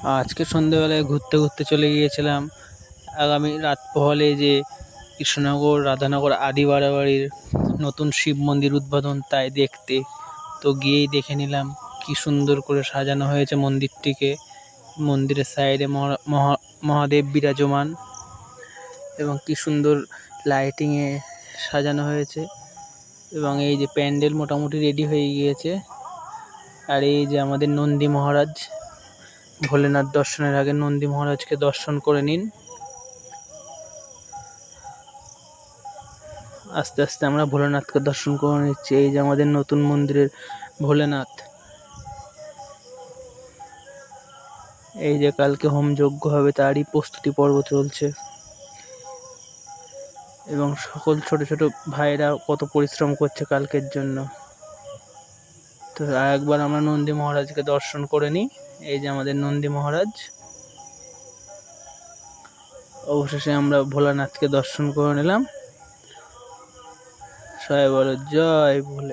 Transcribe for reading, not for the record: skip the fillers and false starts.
আজকে সন্ধ্যেবেলায় ঘুরতে ঘুরতে চলে গিয়েছিলাম আগামী রাত পোহালে যে কৃষ্ণনগর রাধানগর আদি বাড়াবাড়ির নতুন শিব মন্দির উদ্বোধন তাই দেখতে। তো গিয়েই দেখে নিলাম কি সুন্দর করে সাজানো হয়েছে মন্দিরটিকে। মন্দিরের সাইডে মহাদেব বিরাজমান এবং কি সুন্দর লাইটিংয়ে সাজানো হয়েছে। এবং এই যে প্যান্ডেল মোটামুটি রেডি হয়ে গিয়েছে। আর এই যে আমাদের নন্দী মহারাজ, ভোলেনাথ দর্শনের আগে নন্দী মহারাজকে দর্শন করে নিন। আস্তে আস্তে আমরা ভোলেনাথকে দর্শন করে নিচ্ছি। এই যে আমাদের নতুন মন্দিরের ভোলেনাথ। এই যে কালকে হোমযজ্ঞ হবে তারই প্রস্তুতি পর্ব চলছে। এবং সকল ছোট ছোট ভাইরা কত পরিশ্রম করছে কালকের জন্য। তো একবার আমরা নন্দী মহারাজকে দর্শন করে নিই। এই যে আমাদের নন্দী মহারাজ। অবশেষে আমরা ভোলানাথকে দর্শন করে নিলাম। সবাই বলো জয় ভোলে।